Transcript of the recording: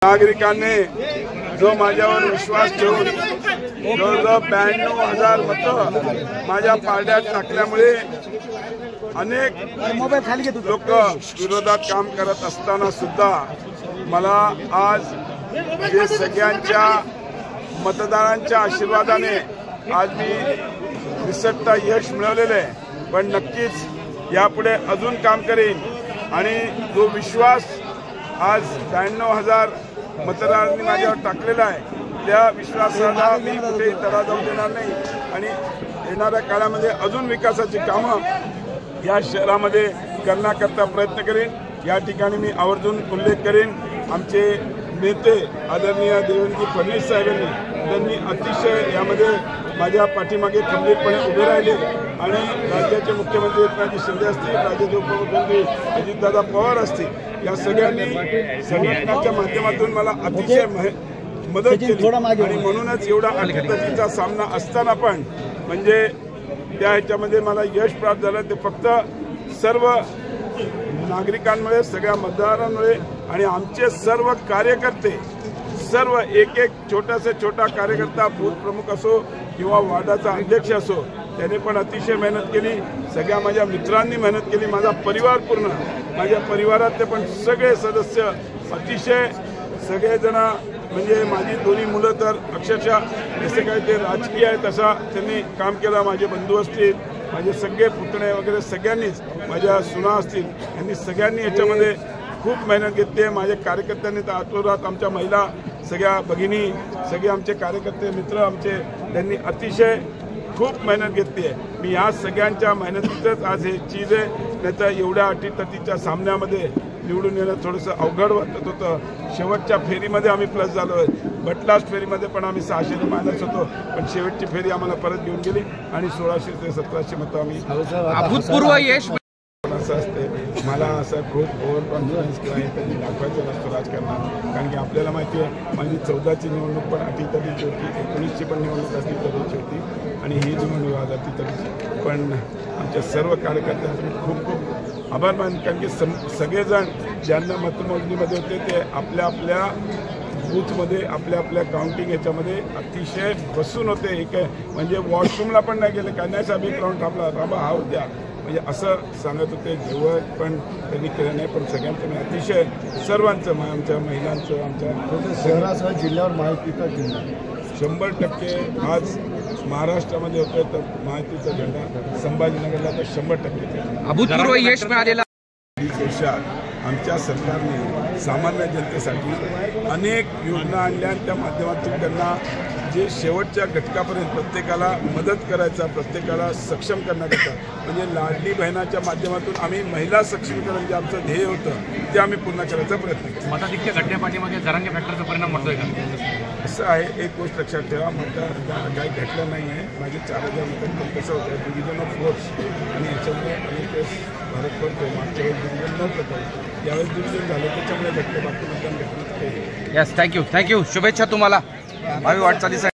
नागरिकांनी जो माझ्यावर विश्वास ठेवून जवळजवळ 92,000 मतं माझ्या पारड्यात टाकल्यामुळे अनेक लोक विरोधात काम करत असताना सुद्धा मला आज जे सगळ्यांच्या मतदारांच्या आशीर्वादाने आज मी निसटता यश मिळवलेलं आहे। पण नक्कीच यापुढे अजून काम करेन आणि जो विश्वास आज 92,000 मतदारांनी माझ्यावर टाकलेला आहे त्या विश्वासाला मी कुठेही तडा जाऊ देणार नाही आणि येणाऱ्या काळामध्ये अजून विकासाची कामं या शहरामध्ये करण्याकरता प्रयत्न करेन। या ठिकाणी मी आवर्जून उल्लेख करेन आमचे नेते आदरणीय देवेंद्र फडणवीस साहेबांनी त्यांनी अतिशय यामध्ये माझ्या पाठीमागे खंबीरपणे उभे राहिले आणि राज्याचे मुख्यमंत्री एकनाथ शिंदे असतील, राज्याचे उपमुख्यमंत्री अजितदादा पवार असतील, या सगळ्यांनी संघटनाच्या माध्यमातून मला अतिशय मदत केली आणि म्हणूनच एवढा अडचणीचा सामना असताना पण म्हणजे त्या ह्याच्यामध्ये मला यश प्राप्त झालं। ते फक्त सर्व नागरिकांमुळे, सगळ्या मतदारांमुळे आणि आमचे सर्व कार्यकर्ते, सर्व एक एक छोटा कार्यकर्ता, बूथ प्रमुख असो किंवा वार्डाचा अध्यक्ष असो, त्याने पण अतिशय मेहनत केली। सगळ्या माझ्या मित्रांनी मेहनत केली, माझा परिवार पूर्ण, माझ्या परिवारातले पण सगळे सदस्य अतिशय सगळेजण म्हणजे माझी दोन्ही मुलं तर अक्षरशः जसं काय ते राजकीय आहे तसा त्यांनी काम केलं। माझे बंधू असतील, माझे सगळे पुतणे वगैरे सगळ्यांनीच, माझ्या सुना असतील, यांनी सगळ्यांनी याच्यामध्ये खूप मेहनत घेतली आहे। माझ्या कार्यकर्त्यांनी तर आतोरात आमच्या महिला सगळ्या भगिनी, सगळे आमचे कार्यकर्ते मित्र आमचे, त्यांनी अतिशय खूप मेहनत घेतली आहे। मी या सगळ्यांच्या मेहनतीतच आज हे चीज आहे, नाहीतर एवढ्या अटीतटीच्या सामन्यामध्ये निवडून येणं थोडंसं अवघड वाटत होतं। शेवटच्या फेरीमध्ये आम्ही प्लस झालो आहे, बट लास्ट फेरीमध्ये पण आम्ही 600 मायनस होतो, पण शेवटची फेरी आम्हाला परत घेऊन गेली आणि 1600 ते 1700 मतं आम्ही अभूतपूर्व यश असं असते। मला असं खूप ओव्हर कॉन्फिडन्स किंवा हे त्यांनी दाखवायचं नसतं राजकारणात, कारण की आपल्याला माहिती आहे माझी 14ची निवडणूक पण अटीतटीची होती, 19ची पण निवडणूक अटीतटीची होती आणि ही निवडणूक आज अटीतटीची। पण आमच्या सर्व कार्यकर्त्यांचे खूप खूप आभार मानतो, कारण की सगळेजण ज्यांना मतमोजणीमध्ये होते ते आपल्या आपल्या बूथमध्ये आपल्या आपल्या काउंटिंग याच्यामध्ये अतिशय बसून होते। एक म्हणजे वॉशरूमला पण नाही गेले, काय नाही साहेब एक राऊंड थांबा हा उद्या, म्हणजे असं सांगत होते। जेवण पण त्यांनी केलं नाही, पण सगळ्यांचं मी अतिशय सर्वांचं, आमच्या महिलांचं, आमच्या शहरासह जिल्ह्यावर महायुतीचा झेंडा 100% आज महाराष्ट्रामध्ये होतं तर महायुतीचा झेंडा, संभाजीनगरला तर 100% अभूतपूर्व यश मिळालेलं। देशात आमच्या सरकारने सामान्य जनतेसाठी अनेक योजना आणल्या, त्या माध्यमातून त्यांना जे शेवटच्या घटकापर्यंत प्रत्येकाला मदत करायचा, प्रत्येकाला सक्षम करण्याकरता, म्हणजे लाडली बहिणाच्या माध्यमातून आम्ही महिला सक्षमीकरण जे आमचं ध्येय होतं ते आम्ही पूर्ण करायचा प्रयत्न केला। मताधिक्य घटनेपाठीमागे जरांगे फॅक्टरचा परिणाम म्हणतोय का? असं आहे, एक गोष्ट लक्षात ठेवा, काही घटलं नाही आहे। माझे 4000 मतं कसं होतं डिव्हिजन ऑफ फोर्स आणि याच्यामुळे अनेक वेळेस भारत पडतो, मागच्या वेळेस डिव्हिजन नव्हतं, यावेळेस डिव्हिजन झालं त्याच्यामुळे घटलं, बाकी मतदान घेतलं। यस, थँक्यू, शुभेच्छा तुम्हाला भावी वाटचालीसाठी।